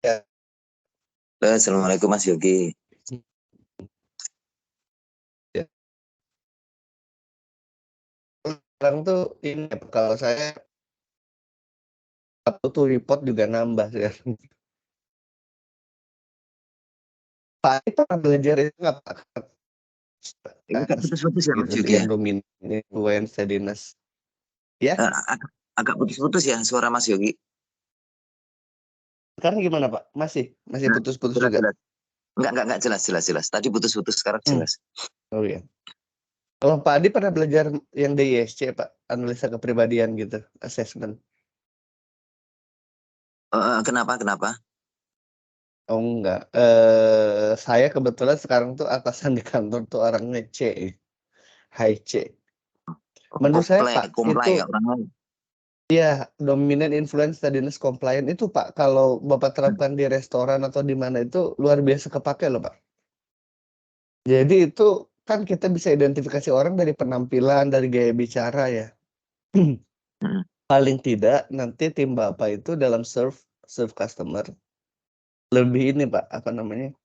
Ya. Halo, Assalamualaikum Mas Yogi. Ya. Sekarang tuh ini kalau saya tuh report juga nambah sekarang. Pak Ari pernah belajar itu nggak Pak? Ini agak putus-putus ya Mas Gitu Yogi ya? yang dominan influence steadiness. Ya, Agak putus-putus ya suara Mas Yogi. sekarang gimana Pak? Masih Nah, putus-putus jelas, juga. jelas. Enggak jelas. Tadi putus-putus, sekarang jelas. Oh iya. Kalau Pak Adi pernah belajar yang DISC Pak, analisa kepribadian gitu, assessment. Kenapa? Oh enggak. Saya kebetulan sekarang tuh atasan di kantor tuh orangnya C, high C. Menurut saya Pak, Comply itu ya orang. ya dominant influence steadiness compliant itu Pak, kalau Bapak terapkan di restoran atau di mana itu luar biasa kepake loh Pak. Jadi itu kan kita bisa identifikasi orang dari penampilan, dari gaya bicara ya. Paling tidak nanti tim Bapak itu dalam serve customer lebih ini Pak, apa namanya?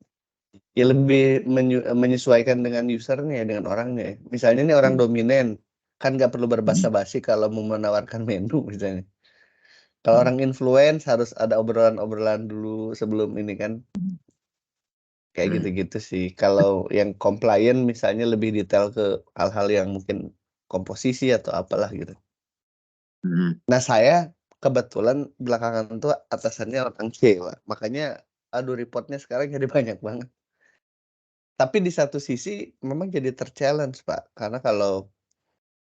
Ya lebih menyesuaikan dengan usernya, dengan orangnya. Misalnya ini orang dominan, kan nggak perlu berbasa-basi kalau mau menawarkan menu misalnya. Kalau orang influence harus ada obrolan-obrolan dulu sebelum ini kan, kayak gitu-gitu sih. Kalau yang compliant misalnya lebih detail ke hal-hal yang mungkin komposisi atau apalah gitu. Nah saya kebetulan belakangan tuh atasannya orang C, Pak. Makanya aduh reportnya sekarang jadi banyak banget. Tapi di satu sisi memang jadi ter-challenge, Pak. Karena kalau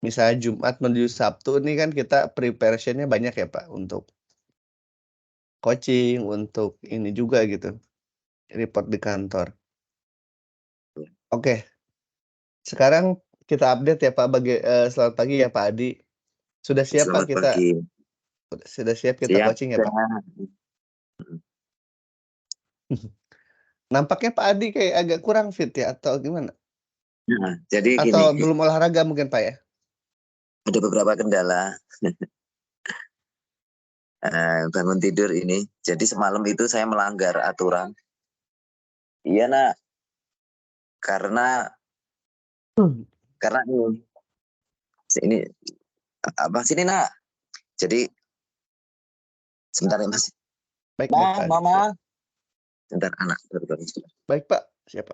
misalnya Jumat menuju Sabtu ini kan kita preparation-nya banyak ya, Pak, untuk coaching, untuk ini juga gitu, report di kantor. Oke, sekarang kita update ya, Pak, selamat pagi ya, Pak Adi. Sudah siap, Pak, Selamat kita pagi. sudah siap kita Siap. coaching ya, Pak? Nampaknya Pak Adi kayak agak kurang fit ya atau gimana? Nah, jadi Atau gini, belum olahraga mungkin, Pak ya? ada beberapa kendala bangun tidur ini. Jadi semalam itu saya melanggar aturan. Iya nak, karena karena ini apa sini nak. Jadi sebentar ya Mas. Baik, baik, Nah, Pak Adi. mama. Sebentar anak baru. Baik, Pak. Siapa?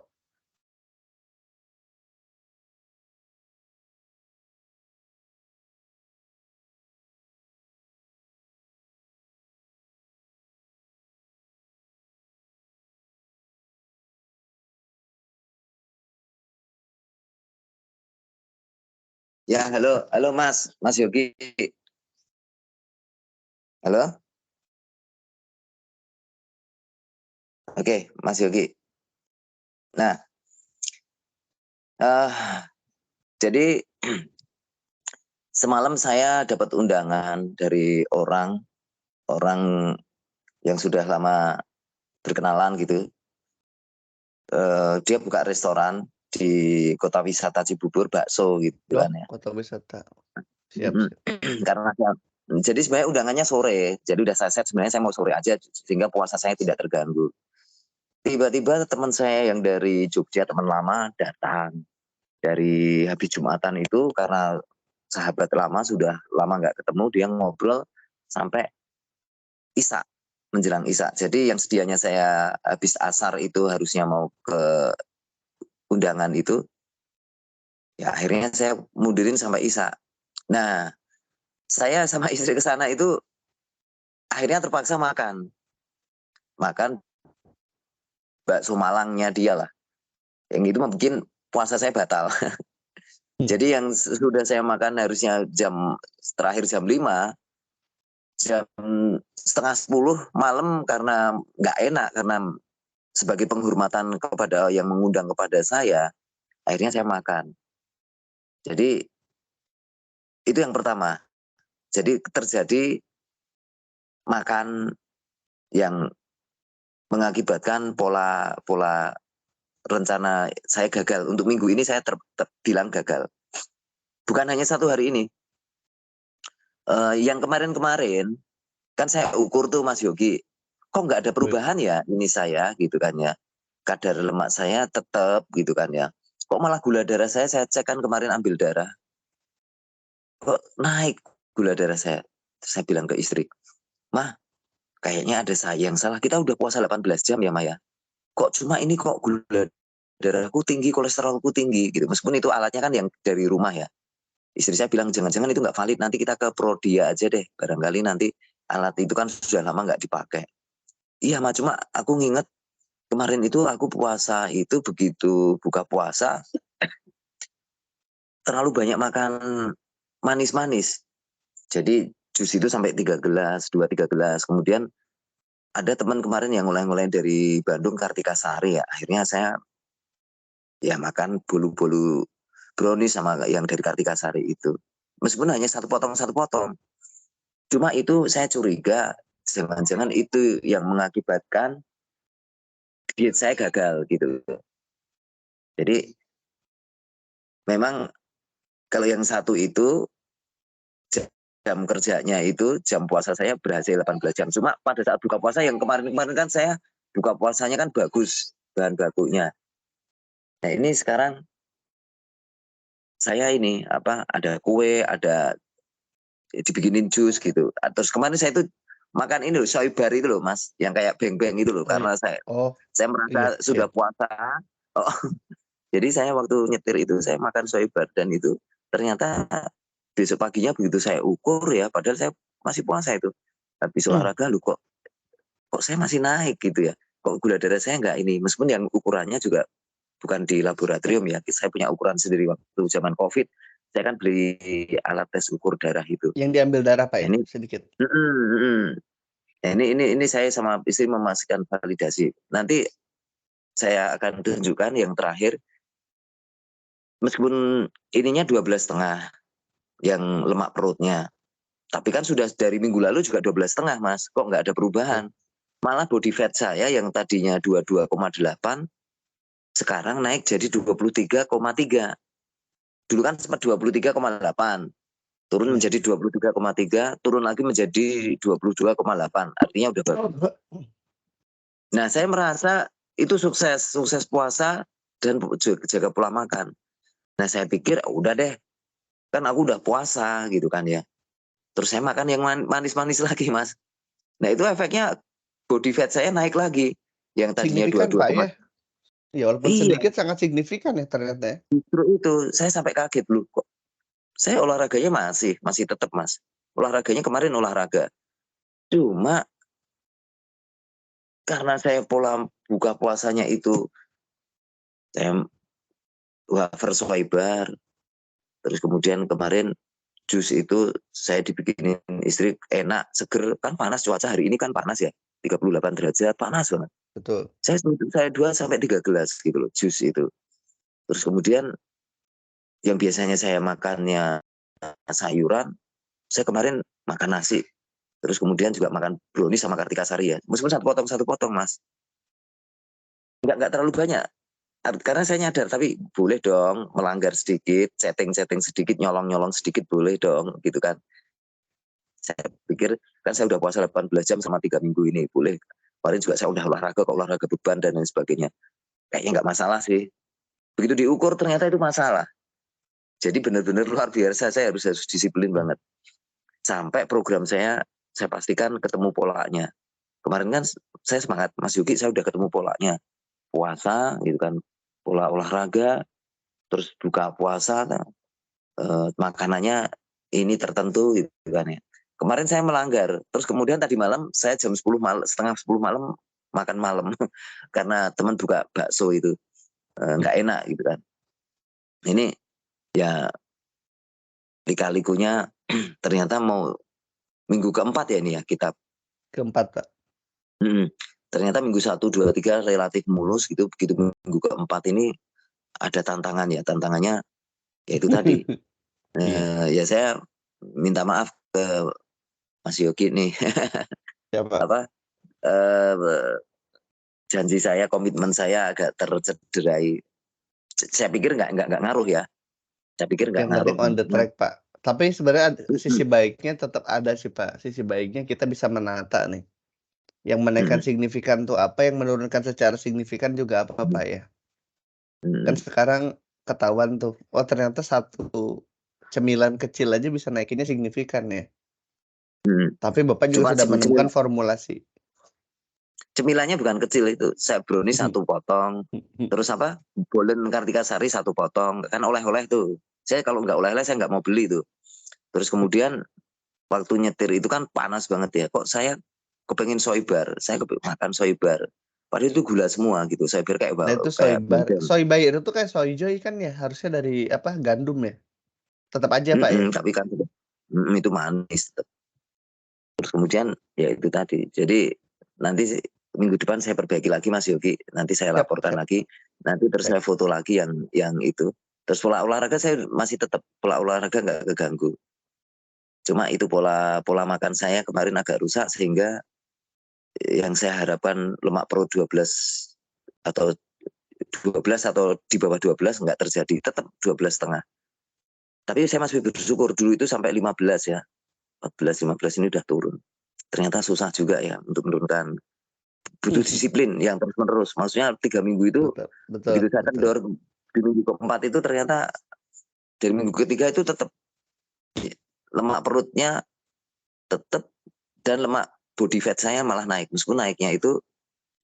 Ya, halo Mas Yogi. Halo, oke, Mas Yogi. Nah, eh jadi semalam saya dapat undangan dari orang yang sudah lama berkenalan gitu. Dia buka restoran di kota wisata Cibubur, bakso gitu Oh, kan ya. kota wisata. Siap, siap. Karena jadi sebenarnya undangannya sore, jadi udah saya set sebenarnya saya mau sore aja sehingga puasa saya tidak terganggu. Tiba-tiba teman saya yang dari Jogja, teman lama datang dari habis Jumatan itu karena sahabat lama sudah lama nggak ketemu, dia ngobrol sampai Isya, menjelang Isya. Jadi yang sedianya saya habis asar itu harusnya mau ke undangan itu, ya akhirnya saya mundurin sampai Isya. Nah, saya sama istri ke sana itu akhirnya terpaksa makan bakso Malangnya dia lah. Yang itu mungkin puasa saya batal. Jadi yang sudah saya makan harusnya terakhir jam 5, jam setengah 10 malam karena nggak enak, karena sebagai penghormatan kepada yang mengundang kepada saya, akhirnya saya makan. Jadi itu yang pertama. Jadi terjadi makan yang mengakibatkan pola rencana saya gagal. Untuk minggu ini saya terbilang gagal. Bukan hanya satu hari ini. Yang kemarin-kemarin kan saya ukur tuh Mas Yogi. kok nggak ada perubahan ya ini saya gitu kan ya. Kadar lemak saya tetap gitu kan ya. Kok malah gula darah saya cek kan kemarin ambil darah, kok naik gula darah saya. Terus saya bilang ke istri, "Mah, kayaknya ada saya yang salah. Kita udah puasa 18 jam ya, Maya. Kok cuma ini kok gula darahku tinggi, kolesterolku tinggi gitu." Meskipun itu alatnya kan yang dari rumah ya. Istri saya bilang, "Jangan-jangan itu nggak valid, nanti kita ke Prodia aja deh. Barangkali nanti alat itu kan sudah lama nggak dipakai." Iya, Mah, cuma aku nginget kemarin itu aku puasa itu begitu buka puasa terlalu banyak makan manis-manis. Jadi jus itu sampai 3 gelas, 2, 3 gelas. Kemudian ada teman kemarin yang mulai-mulai dari Bandung, Kartikasari ya. Akhirnya saya ya makan bolu-bolu brownies sama yang dari Kartikasari itu. Meskipun hanya satu potong. Cuma itu saya curiga jangan-jangan itu yang mengakibatkan diet saya gagal gitu. Jadi memang kalau yang satu itu jam kerjanya itu jam puasa saya berhasil 18 jam. Cuma pada saat buka puasa yang kemarin-kemarin kan saya buka puasanya kan bagus bahan bakunya. Nah ini sekarang saya ini apa ada kue, ada dibikinin jus gitu. Terus kemarin saya itu makan ini loh, soy bar itu loh Mas, yang kayak beng-beng itu loh, Oh, karena oh, saya iya, merasa iya. sudah puasa. Oh, jadi saya waktu nyetir itu saya makan soy bar dan itu ternyata besok paginya begitu saya ukur ya, padahal saya masih puasa itu. Habis olahraga lu kok saya masih naik gitu ya. Kok gula darah saya enggak ini, meskipun yang ukurannya juga bukan di laboratorium ya. Saya punya ukuran sendiri waktu zaman Covid. Saya kan beli alat tes ukur darah itu. Yang diambil darah, Pak, Nah, ya? ini Sedikit? Nah, ini saya sama istri memastikan validasi. Nanti saya akan tunjukkan yang terakhir, meskipun ininya 12,5 yang lemak perutnya. Tapi kan sudah dari minggu lalu juga 12,5 Mas. Kok nggak ada perubahan? Malah body fat saya yang tadinya 22,8 sekarang naik jadi 23,3. Dulu kan sempat 23,8, turun Iya. menjadi 23,3, turun lagi menjadi 22,8. Artinya udah bagus. Nah, saya merasa itu sukses puasa dan jaga pola makan. Nah, saya pikir udah deh, kan aku udah puasa gitu kan ya. Terus saya makan yang manis-manis lagi, Mas. Nah, itu efeknya body fat saya naik lagi. Yang tadinya Signifikan, 22, Pak, ya? Ya, walaupun iya, sedikit sangat signifikan ya ternyata ya? justru itu. Saya sampai kaget loh, kok saya olahraganya masih tetap Mas. Olahraganya kemarin olahraga. Cuma karena saya pola buka puasanya itu saya wafer bar, terus kemudian kemarin jus itu saya dibikinin istri enak, seger, kan panas cuaca hari ini kan panas ya, 38 derajat, panas banget. Betul. Saya 2 sampai 3 gelas gitu loh jus itu. Terus kemudian yang biasanya saya makannya sayuran, saya kemarin makan nasi. Terus kemudian juga makan brownies sama Kartikasari ya. Meskipun satu potong Mas. Nggak terlalu banyak. Karena saya nyadar, tapi boleh dong melanggar sedikit, setting sedikit, nyolong sedikit boleh dong gitu kan. Saya pikir kan saya udah puasa 18 jam sama 3 minggu ini, boleh. Kemarin juga saya udah olahraga beban dan lain sebagainya. Kayaknya nggak masalah sih. Begitu diukur ternyata itu masalah. Jadi benar-benar luar biasa, saya harus disiplin banget. Sampai program saya pastikan ketemu polanya. Kemarin kan saya semangat, Mas Yuki saya udah ketemu polanya. Puasa gitu kan, pola olahraga, terus buka puasa, makanannya ini tertentu gitu kan ya. Kemarin saya melanggar, terus kemudian tadi malam saya jam 10 malam, setengah 10 malam makan malam karena teman buka bakso itu nggak enak gitu kan. Ini ya lika-likunya ternyata mau minggu keempat ya ini ya kita. Keempat, Pak. Ternyata minggu 1, 2, 3 relatif mulus gitu, begitu minggu keempat ini ada tantangan ya, tantangannya yaitu tadi, Iya. ya saya minta maaf ke Mas Yogi nih, Ya, Pak. apa, eee, janji saya, komitmen saya agak tercederai. Saya pikir nggak ngaruh ya, saya pikir nggak Yang penting ngaruh. on the track, Pak. Tapi sebenarnya Mhm, sisi baiknya tetap ada sih, Pak. Sisi baiknya kita bisa menata nih. Yang menaikkan Mhm. signifikan tuh apa, yang menurunkan secara signifikan juga apa, Pak, ya? Kan Mhm. sekarang ketahuan tuh, oh ternyata satu cemilan kecil aja bisa naikinnya signifikan ya. Mhm. Tapi Bapak juga Cuma sudah menemukan formulasi. cemilannya bukan kecil itu, saya brownies 1 potong, terus apa, Bolen Kartikasari 1 potong, kan oleh-oleh tuh. Saya kalau nggak oleh-oleh saya nggak mau beli tuh. Terus kemudian waktu nyetir itu kan panas banget ya, kok saya kepengen soybar, saya makan soybar. Padahal itu gula semua gitu, soybar kayak Nah itu kayak soybar. bodeng. Soybair itu kayak soyjoy kan ya, harusnya dari apa, gandum ya? Tetap aja, Pak, ya? Tapi kan itu manis tetep. Terus kemudian ya itu tadi, jadi nanti minggu depan saya perbaiki lagi Mas Yogi, nanti saya Siap laporkan siap. lagi, nanti terus Baik. saya foto lagi yang itu. Terus pola olahraga saya masih tetap pola olahraga nggak keganggu. Cuma itu pola pola makan saya kemarin agak rusak sehingga yang saya harapkan lemak perut 12 atau 12 atau di bawah 12 nggak terjadi, tetap 12,5. Tapi saya masih bersyukur dulu itu sampai 15 ya, 14, 15 ini udah turun. Ternyata susah juga ya untuk menurunkan, butuh disiplin yang terus-menerus. Maksudnya 3 minggu itu Betul betul begitu saya betul. kendor di minggu keempat itu ternyata dari minggu ketiga itu tetap lemak perutnya tetap dan lemak body fat saya malah naik. Meskipun naiknya itu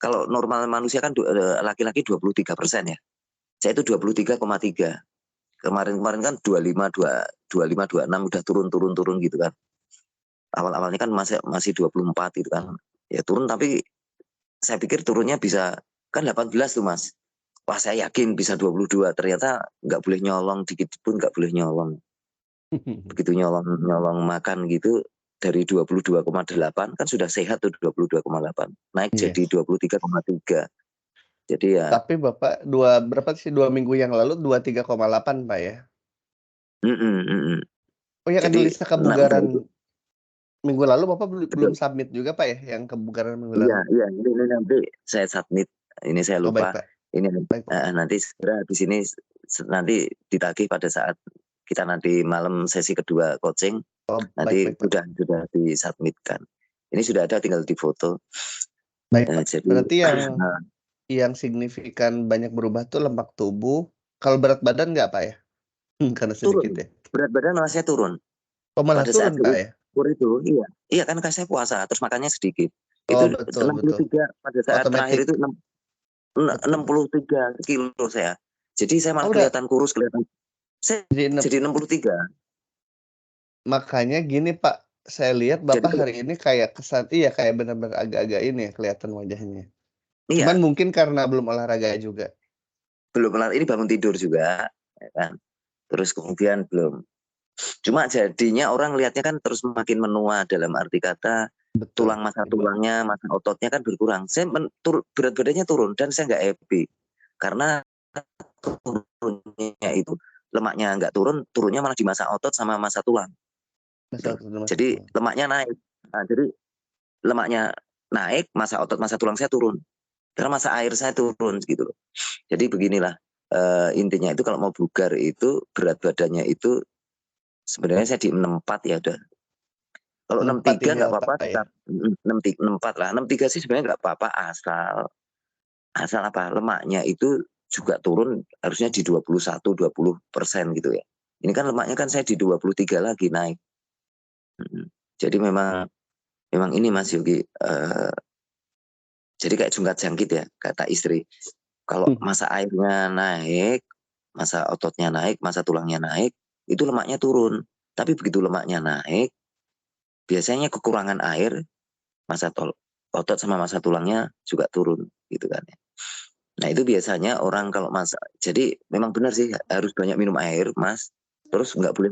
kalau normal manusia kan laki-laki 23% ya. Saya itu 23,3. Kemarin-kemarin kan 25, 26 udah turun gitu kan. Awal-awalnya kan masih 24 gitu kan. Ya turun tapi saya pikir turunnya bisa kan 18 tuh Mas. Wah saya yakin bisa 22, ternyata nggak boleh nyolong dikit pun nggak boleh nyolong. Begitu nyolong makan gitu dari 22,8 kan sudah sehat tuh 22,8 naik Iya. jadi 23,3. Jadi ya Tapi Bapak berapa sih, 2 minggu yang lalu 23,8 Pak, ya? mhm mhm. Oh yang Jadi analisa udah itu kebugaran minggu lalu Bapak belum betul. submit juga Pak ya, yang kebugaran minggu Iya lalu? iya ini nanti saya submit, ini saya Oh baik lupa, Pak, ini baik Pak. nanti segera habis ini nanti ditagih pada saat kita nanti malam sesi kedua coaching, Oh baik nanti baik Pak. sudah disubmitkan. Ini sudah ada tinggal difoto, Baik Pak. jadi Berarti yang signifikan banyak berubah tuh lemak tubuh, kalau berat badan nggak Pak ya? Karena sedikit turun, ya? berat badan malah saya turun. Oh malah Pada saat turun Pak ya? diukur itu iya iya kan saya puasa terus makannya sedikit. Oh Itu betul betul. 63 pada saat terakhir Otomatis, itu betul betul. 63 kilo saya. Jadi saya Oh malah udah kelihatan kurus, saya jadi jadi 63. makanya gini Pak, saya lihat Jadi Bapak hari ini kayak iya kayak benar-benar agak-agak ini ya kelihatan wajahnya. Cuman iya, mungkin karena belum olahraga juga. belum ini bangun tidur juga, ya kan. Terus kemudian belum. Cuma jadinya orang lihatnya kan terus makin menua dalam arti kata Betul, masa iya. tulangnya, masa ototnya kan berkurang. Saya berat badannya turun dan saya nggak happy karena turunnya itu lemaknya nggak turun, turunnya malah di masa otot sama masa tulang. Masa Gitu. udah masa Jadi tua. lemaknya naik. Nah, jadi lemaknya naik, masa otot, masa tulang saya turun. Karena masa air saya turun gitu loh. Jadi beginilah intinya itu kalau mau bugar itu berat badannya itu sebenarnya saya di 64 ya udah. Kalau 64 63 nggak ideal apa-apa, Pak ya? 64 lah. 63 sih sebenarnya nggak apa-apa asal asal apa lemaknya itu juga turun harusnya di 21 20% gitu ya. Ini kan lemaknya kan saya di 23 lagi naik. Jadi memang memang ini Mas Yogi jadi kayak jungkat-jangkit ya kata istri. Kalau masa airnya naik, masa ototnya naik, masa tulangnya naik, itu lemaknya turun. Tapi begitu lemaknya naik, biasanya kekurangan air, masa otot sama masa tulangnya juga turun gitu kan ya. Nah itu biasanya orang kalau jadi memang benar sih harus banyak minum air Mas, terus nggak boleh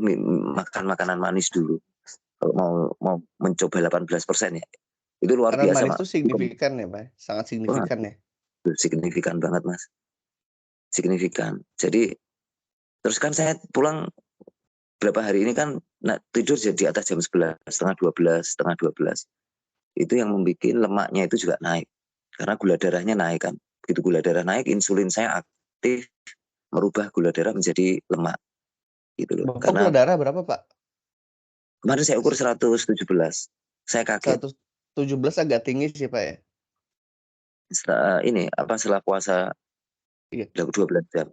makan makanan manis dulu. Kalau mau mencoba 18% ya, itu luar Makanan biasa manis Mak. tuh signifikan ya Pak, sangat Wah, signifikan ya? signifikan banget Mas, signifikan. Jadi terus kan saya pulang berapa hari ini kan tidur jadi di atas jam 11, setengah 12, setengah 12. Itu yang membuat lemaknya itu juga naik. Karena gula darahnya naik kan. Begitu gula darah naik, insulin saya aktif merubah gula darah menjadi lemak gitu loh. Bapak gula Karena darah berapa Pak? kemarin saya ukur 117. Saya kaget. 17 agak tinggi sih, Pak, ya? Setelah puasa Iya. 12 jam.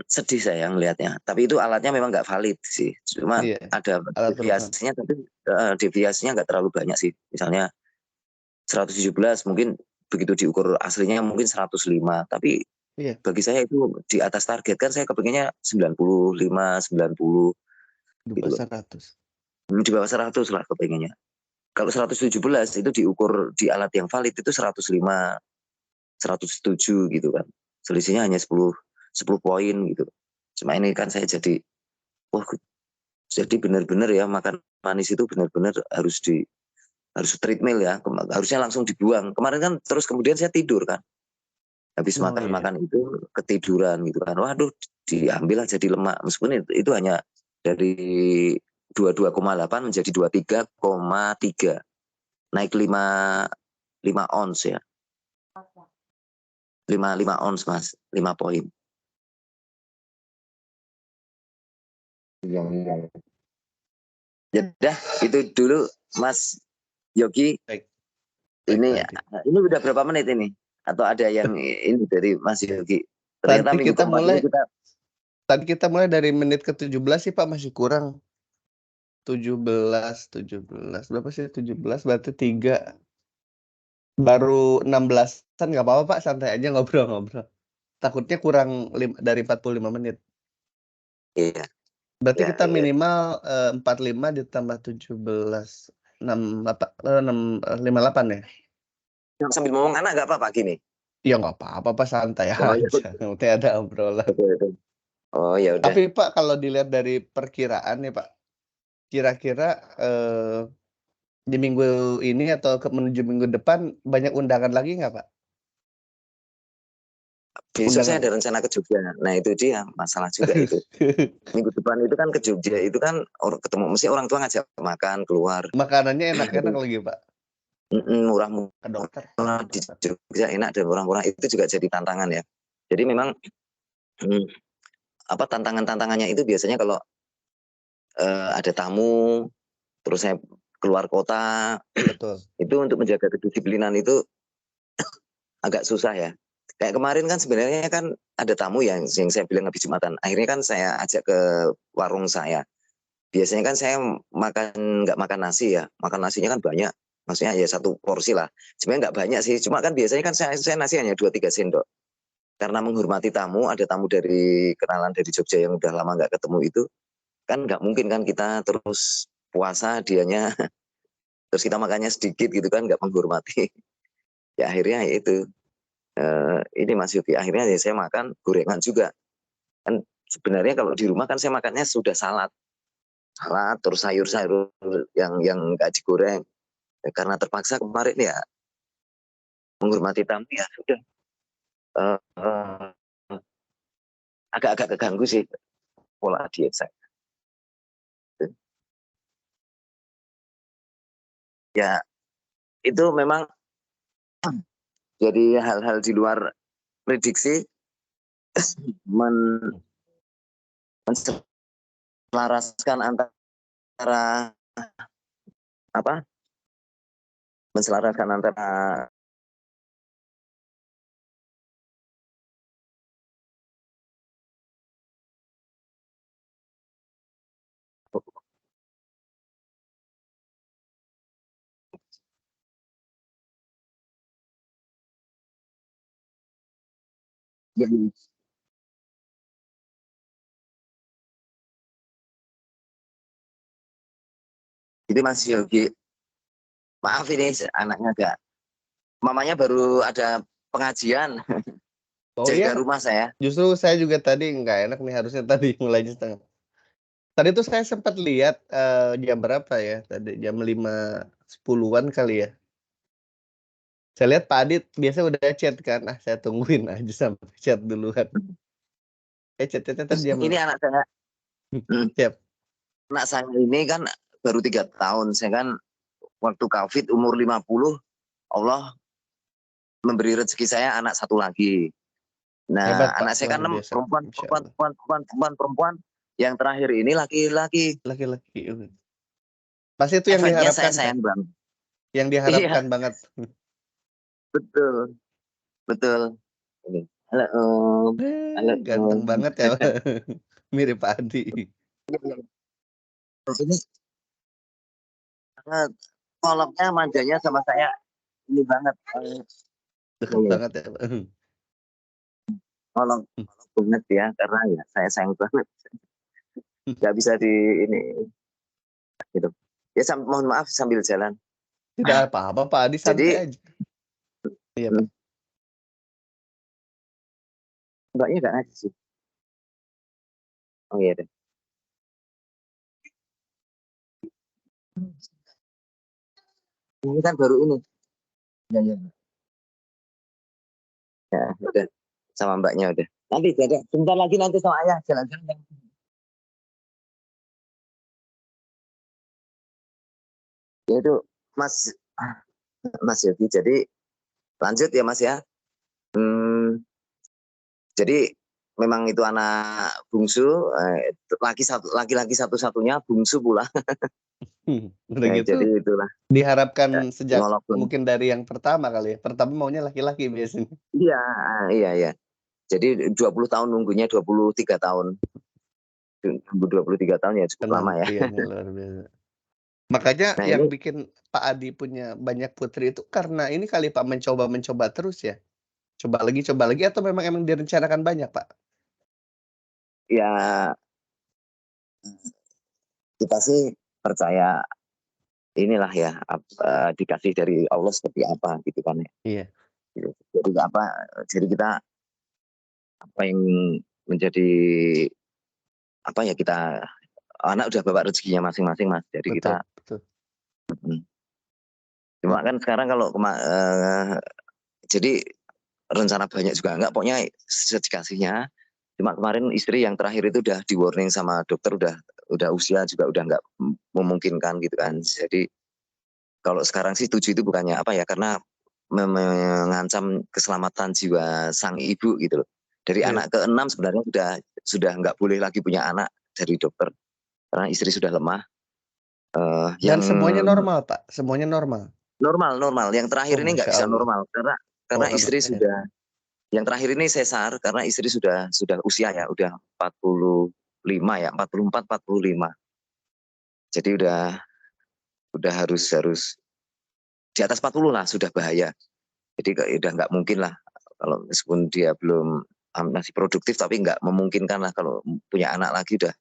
Sedih saya ngelihatnya, tapi itu alatnya memang nggak valid sih. Cuma Iya, ada alat berenang. deviasinya, tapi deviasinya nggak terlalu banyak sih. Misalnya 117 mungkin begitu diukur aslinya mungkin 105, tapi Iya, bagi saya itu di atas target. Kan saya kepinginnya 95, 90 di gitu bawah loh. 100. Di bawah 100 lah kepinginnya. Kalau 117 itu diukur di alat yang valid itu 105, 107 gitu kan. Selisihnya hanya 10 poin gitu. Cuma ini kan saya jadi, wah, jadi benar-benar ya makan manis itu benar-benar harus treadmill ya, harusnya langsung dibuang. Kemarin kan terus kemudian saya tidur kan, habis Oh, iya. makan itu ketiduran gitu kan. Waduh, diambil aja jadi lemak. Meskipun itu hanya dari 22,8 menjadi 23,3, naik 5 ons ya, 5 ons mas, 5 poin. Ya udah, itu dulu Mas Yogi. Baik, Ini tadi. udah berapa menit ini? Atau ada yang ini dari Mas Yogi? Ternyata Tadi minggu kita keempat ini mulai kita tadi kita mulai dari menit ke-17 sih, Pak, masih kurang. 17 berapa sih 17 berarti 3 baru 16-an nggak apa-apa, Pak, santai aja ngobrol-ngobrol. Takutnya kurang dari 45 menit. iya, Berarti ya, kita ya. minimal 45 ditambah 17, 58 ya? Sambil ngomong anak nggak apa-apa gini? Ya nggak apa-apa, Pak, santai Oh ya aja. Yang penting ada obrolan. udah. Oh ya udah. Tapi Pak, kalau dilihat dari perkiraan nih Pak, kira-kira di minggu ini atau menuju minggu depan banyak undangan lagi nggak Pak? Besok saya Undangan. ada rencana ke Jogja. Nah itu dia masalah juga itu. Minggu depan itu kan ke Jogja, itu kan ketemu mesti orang tua ngajak makan keluar. Makanannya enak-enak lagi Pak. Murah Ke dokter. di Jogja enak dan murah-murah, itu juga jadi tantangan ya. Jadi memang tantangannya itu biasanya kalau ada tamu, terus saya keluar kota, Betul. itu untuk menjaga kedisiplinan itu agak susah ya. Kayak kemarin kan sebenarnya kan ada tamu yang saya bilang habis Jumatan. Akhirnya kan saya ajak ke warung saya. Biasanya kan saya nggak makan nasi ya. Makan nasinya kan banyak. Maksudnya ya 1 porsi lah. Sebenarnya nggak banyak sih. Cuma kan biasanya kan saya nasi hanya 2-3 sendok. Karena menghormati tamu, ada tamu dari kenalan dari Jogja yang udah lama nggak ketemu itu. Kan nggak mungkin kan kita terus puasa dianya terus kita makannya sedikit gitu kan, nggak menghormati. Ya akhirnya itu ini Mas Yuki, akhirnya ya saya makan gorengan juga. Kan sebenarnya kalau di rumah kan saya makannya sudah salad terus sayur-sayur yang nggak digoreng. Ya, karena terpaksa kemarin ya menghormati tamu ya sudah, uh, uh, agak-agak keganggu sih pola diet saya. Ya itu memang jadi hal-hal di luar prediksi, men menselaraskan antara apa menselaraskan antara yang itu Mas Yogi, maaf ini anaknya agak, mamanya baru ada pengajian Oh jaga iya, rumah saya. justru saya juga tadi nggak enak nih harusnya tadi mulainya setengah. Tadi tuh saya sempat lihat jam berapa ya? Tadi jam 5.10-an kali ya. Saya lihat Pak Adit biasa udah chat kan. Ah, saya tungguin aja sampai chat duluan. Chat-chatnya tadi jam Ini anak saya, siap. anak saya ini kan baru 3 tahun. Saya kan waktu COVID umur 50, Allah memberi rezeki saya anak 1 lagi. Hebat Nah Pak, anak saya luar kan 6 biasa. Insya Allah. perempuan, yang terakhir ini laki-laki. Laki-laki. Pasti itu yang Efeknya saya diharapkan Pak. sayang banget. yang Iya, diharapkan banget. betul, betul. Ini, halo Om, halo Ganteng Om. banget ya, mirip Pak Adi. Iya, iya. Terus ini koloknya manjanya sama saya ini banget. Deket Iya, banget ya, Pak. kolok banget ya karena ya saya sayang banget. Nggak bisa di ini gitu. Ya mohon maaf sambil jalan. Tidak apa-apa Pak Adi, santai Jadi aja. Iya, Pak. hmm, mbaknya nggak ngaji sih. Oh iya deh. Ini kan baru ini. Ya, ya. Ya, udah sama mbaknya udah. Nanti ada sebentar lagi nanti sama ayah jalan-jalan. Ya itu Mas Mas Yogi. Jadi lanjut ya Mas ya. Hmm, jadi memang itu anak bungsu, laki-laki satu-satunya bungsu pula. Udah Ya, gitu jadi itulah diharapkan sejak walaupun mungkin dari yang pertama kali ya. Pertama maunya laki-laki biasanya. iya iya iya. Jadi 20 tahun nunggunya 23 tahun. Nunggu 23 tahun ya cukup lama ya. Penantiannya luar biasa. Makanya Nah yang ini bikin Pak Adi punya banyak putri itu karena ini kali Pak, mencoba-mencoba terus ya? Coba lagi atau memang direncanakan banyak, Pak? ya kita sih percaya inilah ya dikasih dari Allah seperti apa gitu kan ya. Iya. Gitu. Jadi kita apa yang menjadi apa ya kita anak udah bawa rezekinya masing-masing Mas. Jadi kita Betul betul. cuma kan sekarang kalau jadi rencana banyak juga enggak, pokoknya sedikasihnya. Cuma kemarin istri yang terakhir itu udah di warning sama dokter udah usia juga udah enggak memungkinkan gitu kan. Jadi kalau sekarang sih 7 itu bukannya apa ya karena mengancam keselamatan jiwa sang ibu gitu loh. Dari Iya. anak ke-6 sebenarnya sudah enggak boleh lagi punya anak dari dokter karena istri sudah lemah. Dan Yang semuanya normal, Pak? Semuanya normal? normal, yang terakhir Oh, ini nggak masya bisa Allah. normal Oh, karena istri anaknya. sudah yang terakhir ini sesar karena istri sudah usia ya udah 45 ya 44 45. Jadi udah harus di atas 40 lah sudah bahaya. Jadi udah nggak mungkin lah kalau meskipun dia belum masih produktif tapi nggak memungkinkan lah kalau punya anak lagi udah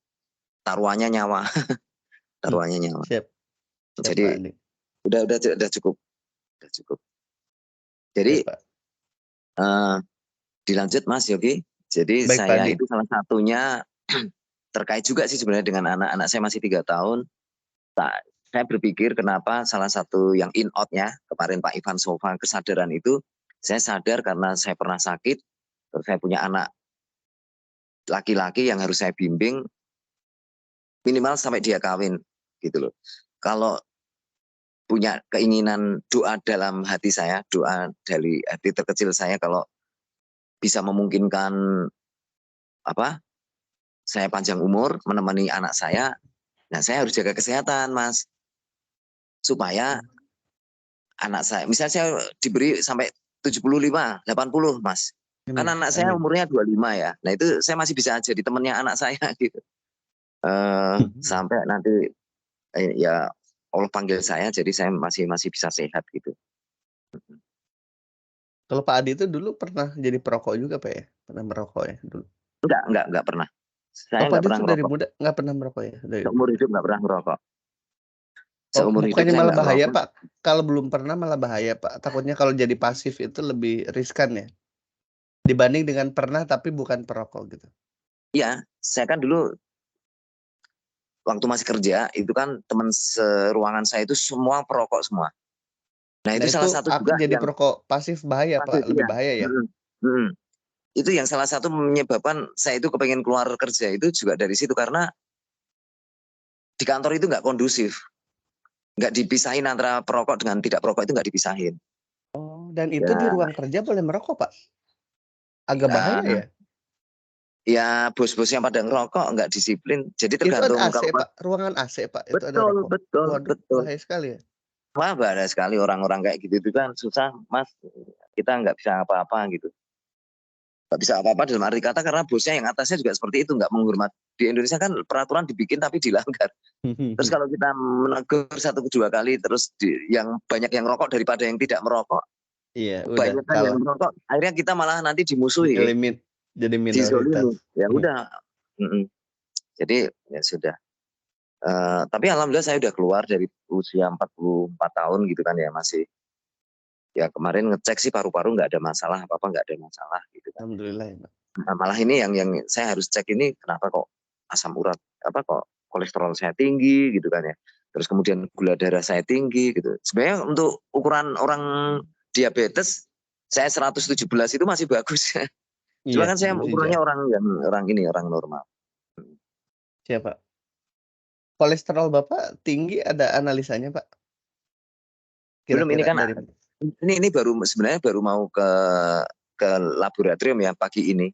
taruhannya nyawa. Taruhannya nyawa. Siap siap Pak Jadi Adi. udah cukup. Udah cukup. Siap, Jadi Pak. dilanjut Mas Yogi. Jadi Baik, Pak saya Adi. itu salah satunya terkait juga sih sebenarnya dengan anak saya masih 3 tahun. Saya berpikir kenapa salah satu yang in out-nya kemarin Pak Ivan Sova kesadaran itu saya sadar karena saya pernah sakit, terus saya punya anak laki-laki yang harus saya bimbing minimal sampai dia kawin gitu loh. Kalau punya keinginan doa dalam hati saya, doa dari hati terkecil saya kalau bisa memungkinkan apa saya panjang umur menemani anak saya, nah saya harus jaga kesehatan Mas. Supaya anak saya, misalnya saya diberi sampai 75, 80 Mas. Kan Amin anak saya amin. umurnya 25 ya. Nah itu saya masih bisa jadi temannya anak saya gitu. Sampai nanti ya Allah panggil saya jadi saya masih bisa sehat gitu. Kalau Pak Adi itu dulu pernah jadi perokok juga, Pak, ya? Pernah merokok ya dulu? Enggak pernah. Saya Oh, Pak enggak Adi pernah itu dari ngerokok. muda nggak pernah merokok ya? Dari Seumur hidup enggak pernah ngerokok. Oh, Seumur hidup bukannya saya malah enggak bahaya, ngerokok. Pak? Kalau belum pernah malah bahaya, Pak. Takutnya kalau jadi pasif itu lebih riskan ya? Dibanding dengan pernah tapi bukan perokok gitu. Iya, saya kan dulu waktu masih kerja itu kan teman seruangan saya itu semua perokok semua. Nah Nah itu itu salah satu juga jadi yang perokok pasif bahaya, pasif Pak? Lebih iya. bahaya ya? Itu yang salah satu menyebabkan saya itu kepengen keluar kerja itu juga dari situ karena di kantor itu nggak kondusif, nggak dipisahin antara perokok dengan tidak perokok itu nggak dipisahin. Oh, dan itu di Ya, ruang kerja boleh merokok, Pak? Agak bahaya ya, ya? ya bos-bosnya pada ngerokok nggak disiplin, jadi Itu ada tergantung AC, kalau Pak? Ruangan AC, Pak, itu ada betul rokok? betul Waduh, betul bahaya sekali ya? Wah, banyak sekali orang-orang kayak gitu itu kan susah, Mas. Kita nggak bisa apa-apa gitu. Nggak bisa apa-apa dalam arti kata karena bosnya yang atasnya juga seperti itu, nggak menghormat. Di Indonesia kan peraturan dibikin tapi dilanggar. Terus kalau kita menegur 1 2 kali terus yang banyak yang rokok daripada yang tidak merokok, Iya, udah kebanyakan yang kalah. merokok, akhirnya kita malah nanti dimusuhi, Limit jadi minoritas. dizolimi. Ya udah, jadi ya sudah. Tapi alhamdulillah saya udah keluar dari usia 44 tahun gitu kan ya, masih ya kemarin ngecek sih paru-paru nggak ada masalah, apa-apa nggak ada masalah gitu kan. Alhamdulillah ya, Pak. Nah, malah ini yang saya harus cek ini kenapa kok asam urat kok kolesterol saya tinggi gitu kan ya. Terus kemudian gula darah saya tinggi gitu. Sebenarnya untuk ukuran orang diabetes saya 117 itu masih bagus. Cuma Iya, kan saya masih ukurannya jauh. orang normal. Siapa? Kolesterol Bapak tinggi ada analisanya, Pak? Belum ini Kira-kira kan dari ini baru sebenarnya baru mau ke laboratorium ya pagi ini.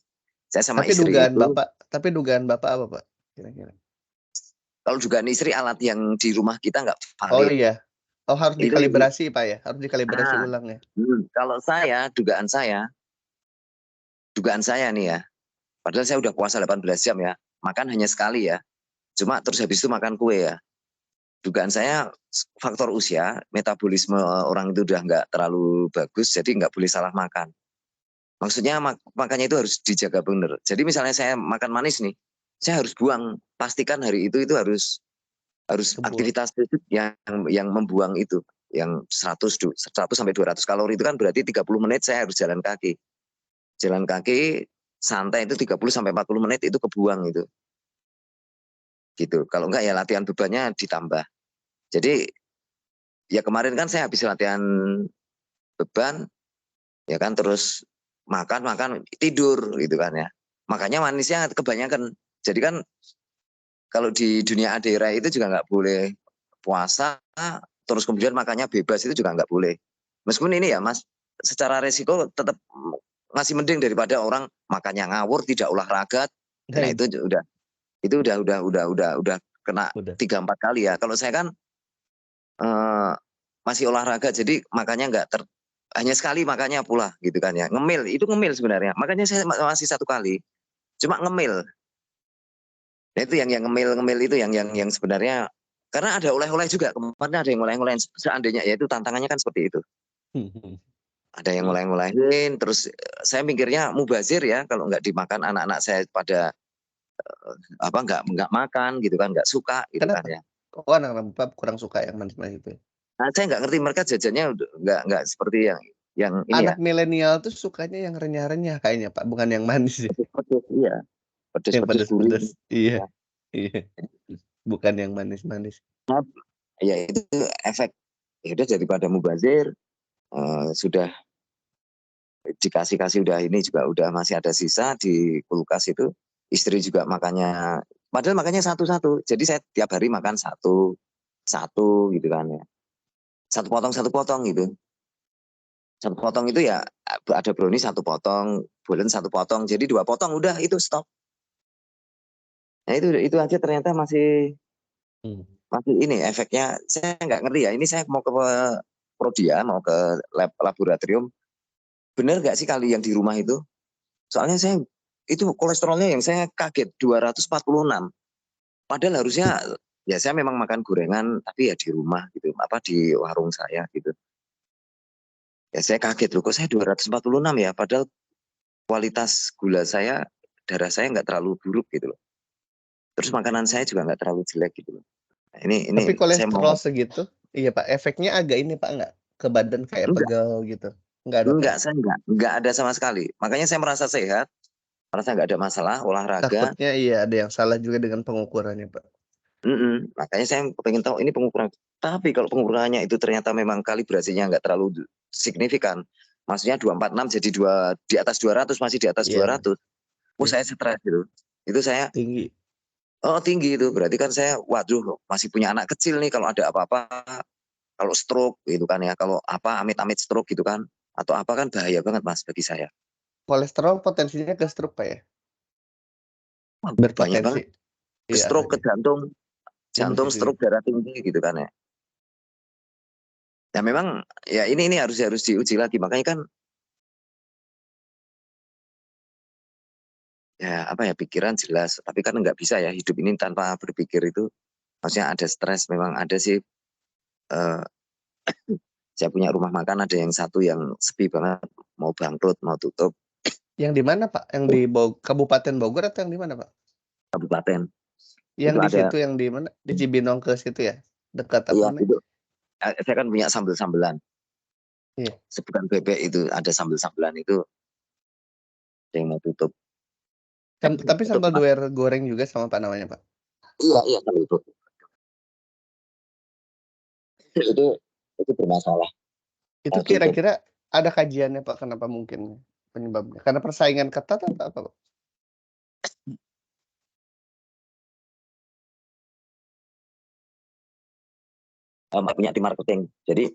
Saya sama istri itu. Tapi dugaan Bapak apa, Pak? Kira-kira. Kalau dugaan istri alat yang di rumah kita nggak Oh valid. iya. Oh harus Itu dikalibrasi, Pak ya? Harus dikalibrasi ah, ulang ya? kalau dugaan saya nih ya, padahal saya udah puasa 18 jam ya, makan hanya sekali ya, cuma terus habis itu makan kue ya. Dugaan saya faktor usia, metabolisme orang itu udah nggak terlalu bagus, jadi nggak boleh salah makan. Maksudnya makannya itu harus dijaga benar. Jadi misalnya saya makan manis nih, saya harus buang, pastikan hari itu harus Kebul. aktivitas fisik yang membuang itu, yang 100 sampai 200 kalori itu kan berarti 30 menit saya harus jalan kaki. Jalan kaki santai itu 30 sampai 40 menit itu kebuang itu. Gitu. Kalau enggak ya latihan bebannya ditambah. Jadi ya kemarin kan saya habis latihan beban ya kan terus makan tidur gitu kan ya. Makanya manisnya kebanyakan. Jadi kan kalau di dunia adera itu juga nggak boleh puasa terus kemudian makannya bebas itu juga nggak boleh. Meskipun ini ya Mas, secara resiko tetap masih mending daripada orang makannya ngawur tidak olahraga. Nah Nah itu itu udah kena udah. 3 4 kali ya. Kalau saya kan masih olahraga jadi makannya nggak hanya sekali makannya pula gitu kan ya. Ngemil sebenarnya. Makanya saya masih 1 kali. Cuma ngemil. Nah itu yang ngemil itu yang sebenarnya karena ada oleh-oleh juga kemarin ada yang oleh-oleh seandainya ya itu tantangannya kan seperti itu. Ada yang Iya. oleh-olehin terus saya mikirnya mubazir ya kalau nggak dimakan anak-anak saya pada nggak makan gitu kan nggak suka gitu kan Kenapa? ya. Kok anak-anak Bapak kurang suka yang manis-manis itu ya? Nah, saya nggak ngerti mereka jajannya nggak seperti yang ini ya Anak milenial tuh sukanya yang renyah-renyah kayaknya, Pak, bukan yang manis ya? pedes-pedes iya Yang pedes-pedes gurih. pedes-pedes. Iya, Ya. iya. Bukan yang manis-manis. Ya itu efek ya udah daripada mubazir sudah dikasih udah ini juga udah masih ada sisa di kulkas itu istri juga makannya padahal makannya satu-satu jadi saya tiap hari makan satu satu gitu kan ya satu potong gitu satu potong itu ya ada brownie 1 potong bolen 1 potong jadi 2 potong udah itu stop nah itu aja ternyata masih Hmm. masih ini efeknya saya nggak ngerti ya ini saya mau ke Prodia mau ke laboratorium bener nggak sih kali yang di rumah itu soalnya saya itu kolesterolnya yang saya kaget 246 padahal harusnya ya saya memang makan gorengan tapi ya di rumah gitu apa di warung saya gitu ya saya kaget loh kok saya 246 ya padahal kualitas gula saya darah saya nggak terlalu buruk gitu loh terus makanan saya juga nggak terlalu jelek gitu loh nah, ini Tapi saya kolesterol mau segitu iya, Pak, efeknya agak ini, Pak, nggak? Ke badan kayak enggak pegal gitu? Nggak ada, Pak, ya? saya enggak ada sama sekali makanya saya merasa sehat merasa nggak ada masalah olahraga. Takutnya iya ada yang salah juga dengan pengukurannya, Pak. Makanya saya pengen tahu ini pengukuran. Tapi kalau pengukurannya itu ternyata memang kalibrasinya nggak terlalu signifikan. Maksudnya 246 jadi di atas 200 masih di atas Iya, Mas. 200. Oh Iya, saya stres gitu. Itu saya tinggi. oh tinggi itu berarti kan saya waduh masih punya anak kecil nih kalau ada apa-apa kalau stroke gitu kan ya kalau apa amit-amit stroke gitu kan atau apa kan bahaya banget Mas bagi saya. Kolesterol potensinya ke stroke, Pak, ya? Wah, banyak Berpotensi. banget ke Iya, stroke ke jantung, iya jantung masih stroke darah tinggi gitu kan ya. Nah memang ya ini harus diuji lagi, makanya kan ya apa ya, pikiran jelas, tapi kan nggak bisa ya hidup ini tanpa berpikir itu, maksudnya ada stres, memang ada sih. eh, saya punya rumah makan, ada yang satu yang sepi banget, mau bangkrut, mau tutup. Yang di mana, Pak? Yang di Kabupaten Bogor atau yang di mana, Pak? Kabupaten Yang itu di ada. situ, yang di mana? Di Cibinong ke situ ya? Dekat apa Iya namanya? itu, saya kan punya sambel-sambelan, Iya. sebutan bebek itu ada sambel-sambelan itu, ada yang mau tutup. Tapi Tutup sambal Pak. doer goreng juga sama Pak namanya, Pak? Iya iya kan itu bermasalah. Itu Tutup. kira-kira ada kajiannya, Pak, kenapa mungkin penyebabnya? Karena persaingan ketat atau apa, Pak? Nggak punya tim marketing, jadi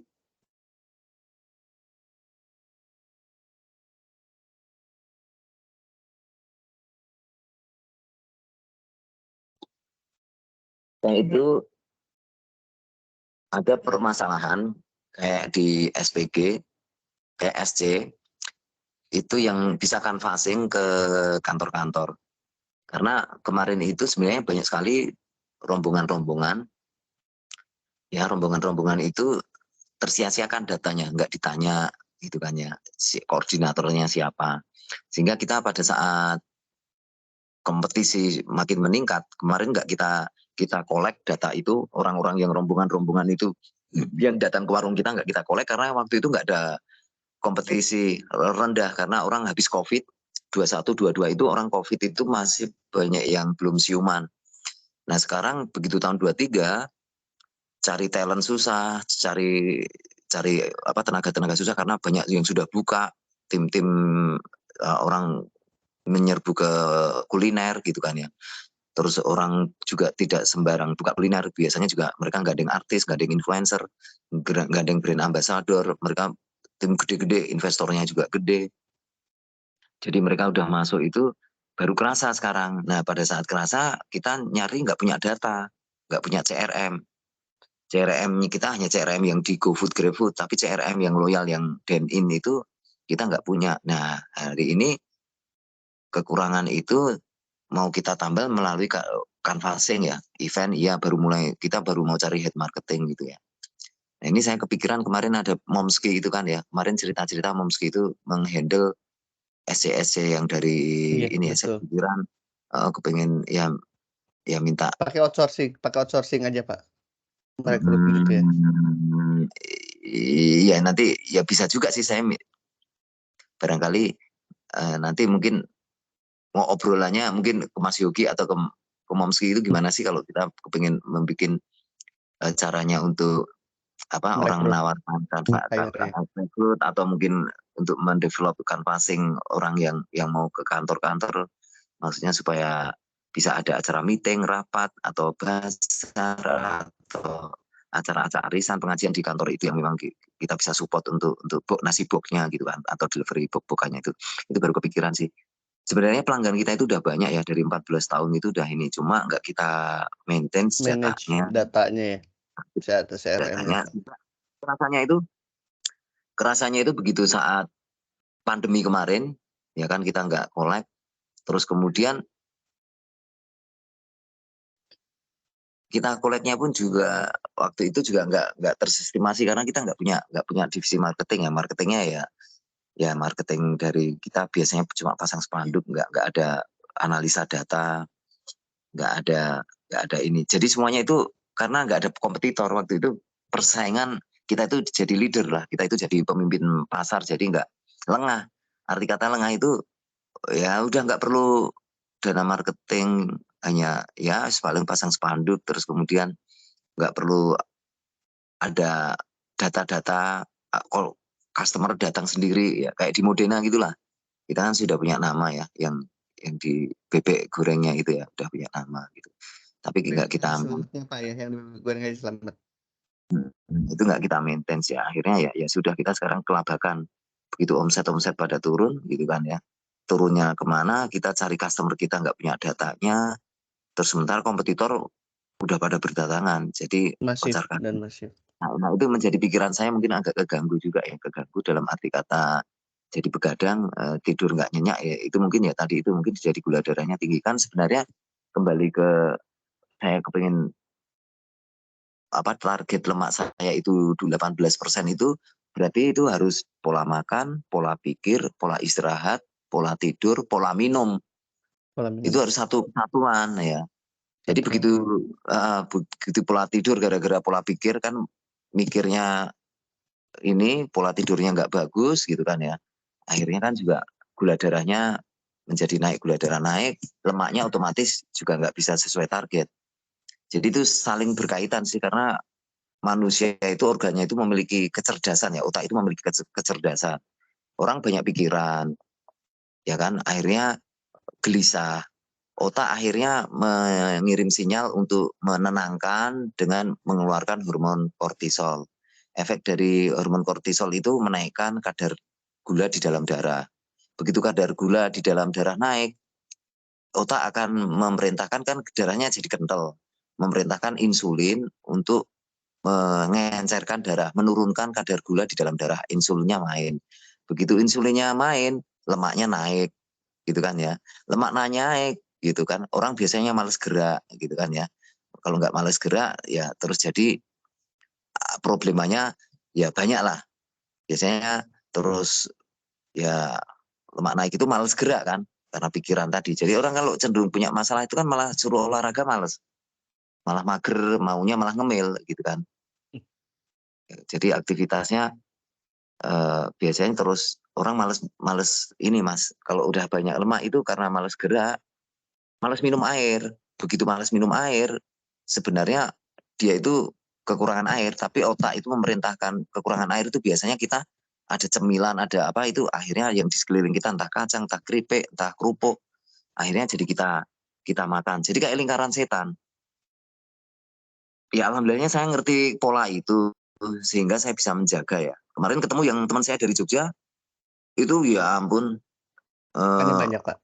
itu ada permasalahan kayak di SPG, kayak SC, itu yang bisa canvassing ke kantor-kantor. Karena kemarin itu sebenarnya banyak sekali rombongan-rombongan, ya rombongan-rombongan itu tersia-siakan datanya, nggak ditanya gitu kan ya, si koordinatornya siapa. Sehingga kita pada saat kompetisi makin meningkat, kemarin nggak kita kolek data itu, orang-orang yang rombongan-rombongan itu yang datang ke warung kita nggak kita kolek, karena waktu itu nggak ada kompetisi, rendah karena orang habis COVID 21 22 itu, orang COVID itu masih banyak yang belum siuman. Nah sekarang begitu tahun 23 cari talent susah, cari cari apa tenaga susah karena banyak yang sudah buka tim-tim, orang menyerbu ke kuliner gitu kan ya. Terus orang juga tidak sembarang buka kuliner, biasanya juga mereka gandeng artis, gandeng influencer, gandeng brand ambassador, mereka tim gede-gede, investornya juga gede. Jadi mereka udah masuk itu baru kerasa sekarang. Nah pada saat kerasa kita nyari nggak punya data, nggak punya CRM. CRM-nya kita hanya CRM yang di GoFood, GrabFood, tapi CRM yang loyal, yang dine-in itu kita nggak punya. Nah hari ini kekurangan itu mau kita tambal melalui canvassing ya, event ya, kita baru mau cari head marketing gitu ya. Nah ini saya kepikiran kemarin ada Momski itu kan ya, kemarin cerita-cerita Momski itu menghandle SC yang dari Iya, ini ya, saya betul. pikiran kepengen ya minta. Pakai outsourcing aja, Pak, merekrut gitu ya? Iya nanti ya bisa juga sih, saya barangkali nanti mungkin mau obrolannya mungkin ke Mas Yogi atau ke Momski itu gimana sih kalau kita kepengen membuat caranya untuk apa, orang Merekrut, menawarkan hire ya? rekrut atau mungkin untuk mendevelop canvassing orang yang mau ke kantor-kantor, maksudnya supaya bisa ada acara meeting, rapat, atau bazar, atau acara-acara arisan, pengajian di kantor itu yang memang kita bisa support untuk nasi boxnya gitu kan, atau delivery box-boxannya itu baru kepikiran sih. Sebenarnya pelanggan kita itu udah banyak ya, dari 14 tahun itu udah ini, cuma nggak kita maintain Manage datanya. datanya ya? CRM-nya, Datanya Pak? kerasanya itu kerasanya itu begitu saat pandemi kemarin, ya kan kita nggak collect, terus kemudian kita koleknya pun juga waktu itu juga nggak tersistemasi karena kita nggak punya divisi marketing ya. Marketingnya ya marketing dari kita biasanya cuma pasang spanduk, nggak ada analisa data, nggak ada nggak ada ini. Jadi semuanya itu karena nggak ada kompetitor waktu itu, persaingan kita itu jadi leader lah, kita itu jadi pemimpin pasar, jadi nggak lengah. Arti kata lengah itu ya udah nggak perlu dana marketing, hanya ya paling pasang spanduk, terus kemudian nggak perlu ada data-data, kalau customer datang sendiri ya kayak di Modena gitulah. Kita kan sudah punya nama ya, yang di bebek gorengnya itu ya udah punya nama gitu. Tapi nggak Bebek kita Haji Slametnya, Pak, ya? Yang goreng Haji Slamet. itu nggak kita maintain ya. Akhirnya ya sudah, kita sekarang kelabakan. Begitu omset pada turun gitu kan ya. Turunnya kemana? Kita cari customer, kita nggak punya datanya. Terus sementara kompetitor udah pada berdatangan, jadi Masif kocar dan kacir. masif. Nah, itu menjadi pikiran saya mungkin agak keganggu juga ya, keganggu dalam arti kata jadi begadang, tidur nggak nyenyak ya, itu mungkin ya tadi itu mungkin jadi gula darahnya tinggi. Kan sebenarnya kembali ke saya kepingin target lemak saya itu 18% itu berarti itu harus pola makan, pola pikir, pola istirahat, pola tidur, pola minum. Pola Itu minum. harus satuan ya. Jadi Betul. begitu pola tidur gara-gara pola pikir kan mikirnya ini pola tidurnya nggak bagus gitu kan ya. Akhirnya kan juga gula darahnya menjadi naik, gula darah naik, lemaknya otomatis juga nggak bisa sesuai target. Jadi itu saling berkaitan sih karena manusia itu organnya itu memiliki kecerdasan ya, otak itu memiliki kecerdasan. Orang banyak pikiran, ya kan, akhirnya gelisah. Otak akhirnya mengirim sinyal untuk menenangkan dengan mengeluarkan hormon kortisol. Efek dari hormon kortisol itu menaikkan kadar gula di dalam darah. Begitu kadar gula di dalam darah naik, otak akan memerintahkan kan darahnya jadi kental. Memerintahkan insulin untuk mengencerkan darah, menurunkan kadar gula di dalam darah, insulinnya main. Begitu insulinnya main, lemaknya naik, gitu kan ya. Lemak naik, gitu kan. Orang biasanya males gerak, gitu kan ya. Kalau nggak males gerak, ya terus jadi problemanya ya banyak lah. Biasanya terus ya lemak naik itu males gerak kan, karena pikiran tadi. Jadi orang kalau cenderung punya masalah itu kan malah suruh olahraga males. Malah mager, maunya malah ngemil, gitu kan. Jadi aktivitasnya biasanya terus orang males males ini Mas, kalau udah banyak lemak itu karena males gerak, males minum air. Begitu males minum air, sebenarnya dia itu kekurangan air, tapi otak itu memerintahkan kekurangan air itu biasanya kita ada cemilan, ada apa itu akhirnya yang di sekeliling kita entah kacang, entah keripik, entah kerupuk, akhirnya jadi kita kita makan. Jadi kayak lingkaran setan. Ya alhamdulillahnya saya ngerti pola itu sehingga saya bisa menjaga ya. Kemarin ketemu yang teman saya dari Jogja, itu ya ampun, Makannya eee, banyak, Pak.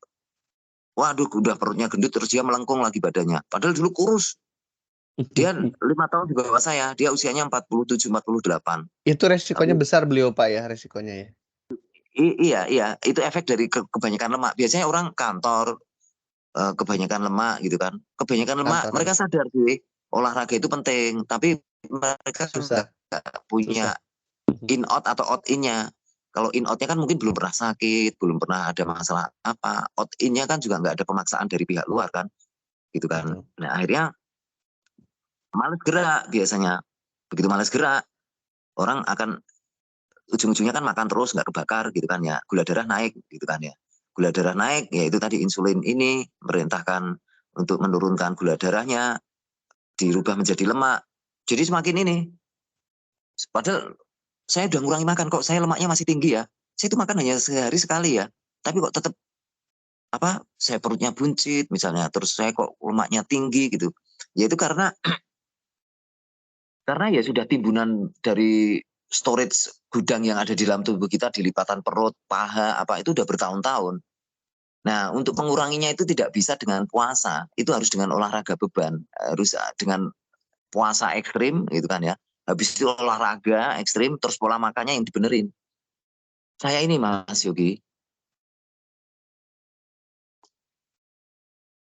waduh udah perutnya gendut terus dia melengkung lagi badannya. Padahal dulu kurus. Dia 5 tahun di bawah saya, dia usianya 47, 48. Itu resikonya Tapi besar beliau, Pak, ya, resikonya ya? iya iya, itu efek dari kebanyakan lemak. Biasanya orang kantor, kebanyakan lemak gitu kan. Kebanyakan lemak Kantoran. mereka sadar sih, olahraga itu penting, tapi mereka Susah nggak punya susah. in out atau out in-nya. Kalau in out-nya kan mungkin belum pernah sakit, belum pernah ada masalah apa. Out in-nya kan juga nggak ada pemaksaan dari pihak luar kan, gitu kan. Betul. Nah akhirnya males gerak biasanya. Begitu males gerak, orang akan ujung-ujungnya kan makan terus nggak kebakar gitu kan ya. Gula darah naik gitu kan ya. Gula darah naik, ya itu tadi insulin ini merintahkan untuk menurunkan gula darahnya, dirubah menjadi lemak. Jadi semakin ini, padahal saya udah ngurangi makan kok saya lemaknya masih tinggi ya. Saya itu makan hanya sehari sekali ya. Tapi kok tetap saya perutnya buncit misalnya, terus saya kok lemaknya tinggi gitu. Ya itu karena ya sudah timbunan dari storage gudang yang ada di dalam tubuh kita di lipatan perut, paha, apa itu udah bertahun-tahun. Nah, untuk menguranginya itu tidak bisa dengan puasa, itu harus dengan olahraga beban, harus dengan puasa ekstrim gitu kan ya. Habis itu olahraga ekstrim terus pola makannya yang dibenerin. Saya ini Mas Yogi,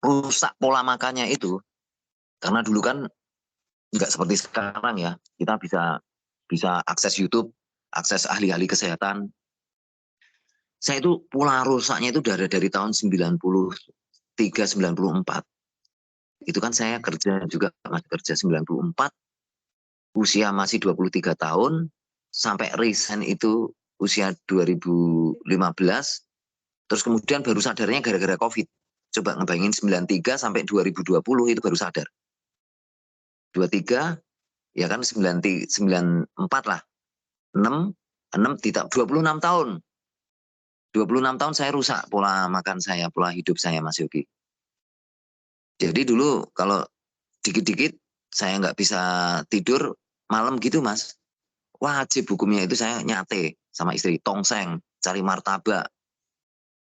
rusak pola makannya itu karena dulu kan nggak seperti sekarang ya. Kita bisa bisa akses YouTube, akses ahli-ahli kesehatan. Saya itu pola rusaknya itu dari tahun 93, 94. Itu kan saya kerja juga, masih kerja 94, usia masih 23 tahun, sampai resign itu usia 2015, terus kemudian baru sadarnya gara-gara COVID. Coba ngebayangin 93 sampai 2020 itu baru sadar. 23, ya kan 94 lah. 6, 6 tidak 26 tahun. 26 tahun saya rusak pola makan saya, pola hidup saya Mas Yogi. Jadi dulu kalau dikit-dikit saya nggak bisa tidur malam gitu Mas. Wajib hukumnya itu saya nyate sama istri, tongseng, cari martabak.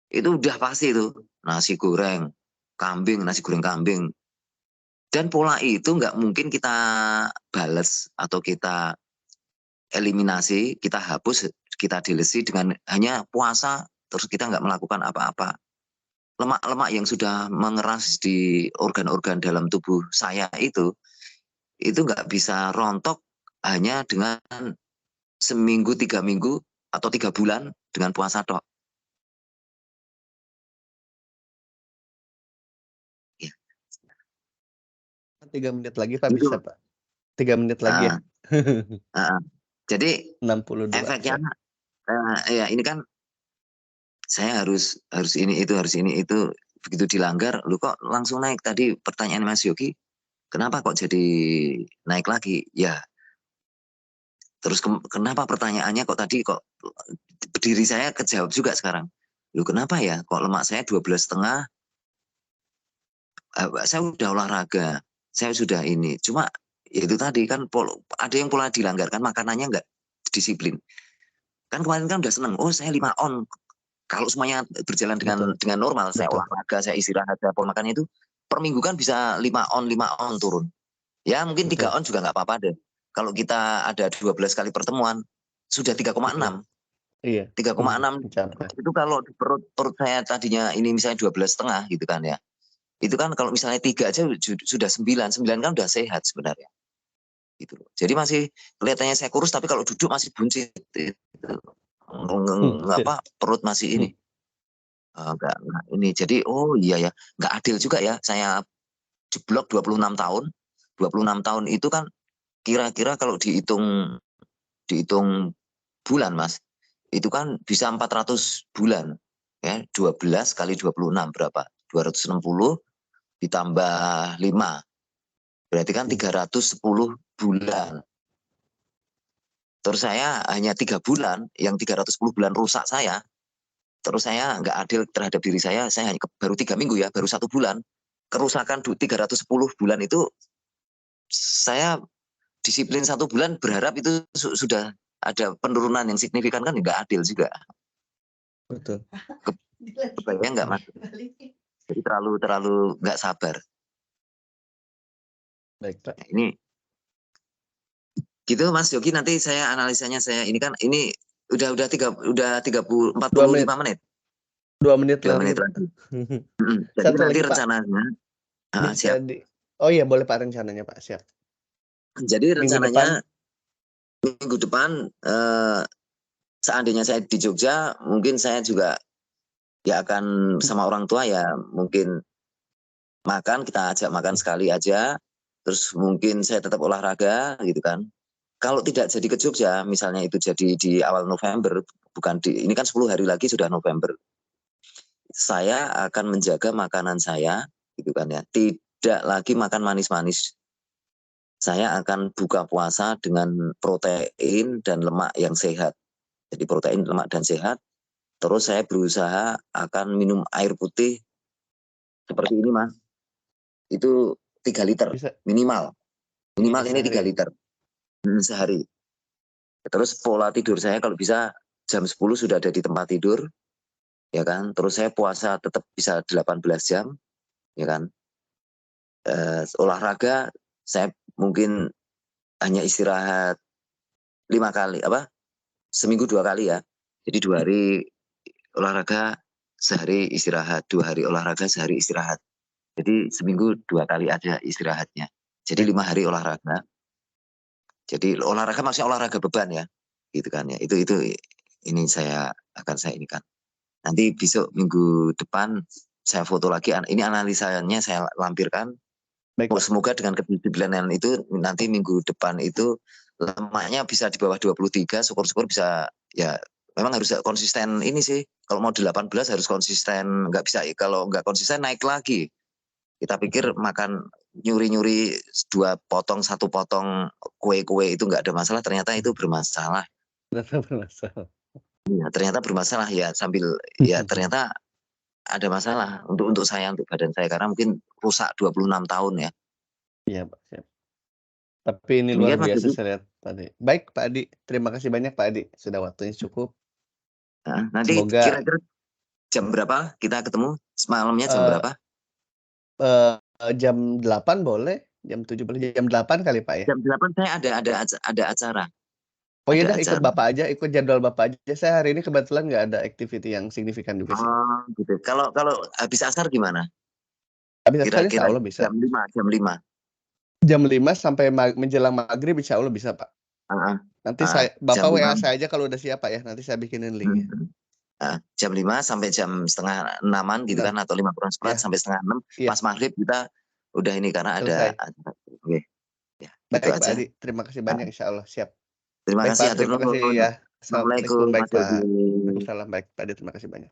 Itu udah pasti itu. Nasi goreng, kambing, nasi goreng kambing. Dan pola itu nggak mungkin kita bales atau kita eliminasi, kita hapus, kita delesi dengan hanya puasa, terus kita nggak melakukan apa-apa. Lemak-lemak yang sudah mengeras di organ-organ dalam tubuh saya itu nggak bisa rontok hanya dengan seminggu, 3 minggu, atau 3 bulan dengan puasa tok. Ya. 3 menit lagi Pak Gitu. bisa Pak. 3 menit lagi ya. Jadi 62 efeknya, siap. ya ini kan saya harus ini itu, begitu dilanggar, lu kok langsung naik. Tadi pertanyaan Mas Yogi, kenapa kok jadi naik lagi? Ya, terus kenapa pertanyaannya kok tadi kok berdiri saya kejawab juga sekarang. Lu kenapa ya kok lemak saya 12,5, saya udah olahraga, saya sudah ini. Cuma itu tadi kan ada yang pola dilanggar kan, makanannya nggak disiplin. Kan kemarin kan udah seneng, oh saya 5 on. Kalau semuanya berjalan dengan normal, saya olahraga, saya istirahat, saya pola makannya itu per minggu kan bisa 5 on turun. Ya mungkin 3 on juga nggak apa-apa deh. Kalau kita ada 12 kali pertemuan, sudah 3,6. Iya. 3,6 itu kalau di perut saya tadinya ini misalnya 12,5 gitu kan ya. Itu kan kalau misalnya 3 aja sudah 9 kan udah sehat sebenarnya. Gitu. Jadi masih kelihatannya saya kurus, tapi kalau duduk masih buncit. Perut masih ini. Enggak ini. Jadi oh iya ya, nggak adil juga ya. Saya jeblok 26 tahun. 26 tahun itu kan kira-kira kalau dihitung bulan Mas, itu kan bisa 400 bulan. Ya, 12 kali 26 berapa? 260 ditambah 5. Berarti kan 310 bulan. Terus saya hanya 3 bulan, yang 310 bulan rusak saya. Terus saya nggak adil terhadap diri saya hanya baru 3 minggu ya, baru 1 bulan. Kerusakan 310 bulan itu, saya disiplin 1 bulan berharap itu sudah ada penurunan yang signifikan, kan nggak adil juga. Betul. Kebayang nggak Mas? Jadi terlalu nggak sabar. Baik Pak. Nah, ini gitu Mas Yogi, nanti saya analisanya ini kan ini udah 45 menit. 2 menit 2 lagi. menit lagi. Jadi nanti rencananya siap. Oh iya boleh Pak rencananya Pak, siap. Jadi rencananya minggu depan seandainya saya di Jogja, mungkin saya juga ya akan sama orang tua ya, mungkin kita ajak makan sekali aja, terus mungkin saya tetap olahraga gitu kan. Kalau tidak jadi ke Jogja, misalnya itu jadi di awal November, ini kan 10 hari lagi sudah November. Saya akan menjaga makanan saya gitu kan ya, tidak lagi makan manis-manis. Saya akan buka puasa dengan protein dan lemak yang sehat. Jadi protein, lemak, dan sehat. Terus saya berusaha akan minum air putih seperti ini Mas. Itu 3 liter minimal. Minimal ini 3 liter sehari. Terus pola tidur saya kalau bisa jam 10 sudah ada di tempat tidur. Ya kan? Terus saya puasa tetap bisa 18 jam. Ya kan? Olahraga saya mungkin hanya istirahat 5 kali, seminggu 2 kali ya. Jadi 2 hari olahraga, sehari istirahat. 2 hari olahraga, sehari istirahat. Jadi seminggu 2 kali aja istirahatnya. Jadi 5 hari olahraga. Jadi olahraga maksudnya olahraga beban ya, gitu kan ya. Itu ini akan saya ini kan. Nanti besok minggu depan saya foto lagi. Ini analisanya saya lampirkan. Semoga dengan kedisiplinan itu nanti minggu depan itu lemaknya bisa di bawah 23, syukur-syukur bisa ya. Memang harus konsisten ini sih. Kalau mau 18 harus konsisten, nggak bisa kalau nggak konsisten naik lagi. Kita pikir makan nyuri-nyuri 1 potong kue-kue itu nggak ada masalah, ternyata itu bermasalah. Ya, ternyata bermasalah ya, sambil ya ternyata ada masalah untuk saya, untuk badan saya, karena mungkin rusak 26 tahun ya. Iya Pak, siap. Tapi ini luar biasa saya lihat tadi. Baik Pak Adi, terima kasih banyak Pak Adi, sudah waktunya cukup. Nanti kira-kira jam berapa kita ketemu? Malamnya jam berapa? Jam 8 boleh, jam 7 boleh, jam 8 kali Pak ya? Jam 8 saya ada acara. Oh ya Ada udah ikut acara. Bapak aja, ikut jadwal Bapak aja. Saya hari ini kebetulan nggak ada activity yang signifikan juga sih. Oh, gitu. Kalau kalau habis asar gimana? Habis asar insya Kira-kira Allah bisa. jam 5, jam 5. Jam 5 sampai menjelang maghrib insya Allah bisa Pak. Heeh, Nanti heeh, jam Bapak 5. WA saya aja kalau udah siap Pak ya, nanti saya bikinin linknya. Jam 5 sampai jam setengah 6-an gitu 6. kan, atau 5 kurang seperempat Iya. sampai setengah 6, Iya. pas maghrib kita udah ini karena ada Selesai. acara. Oke. Ya, gitu Baik Pak aja. Adi, terima kasih banyak insya Allah, siap. Terima Baik kasih, Pak, hatur terima kasih nuhun. ya. Assalamualaikum, Assalamualaikum baik Mas Pak. Dodi. Waalaikumsalam, baik Pak Adi, terima kasih banyak.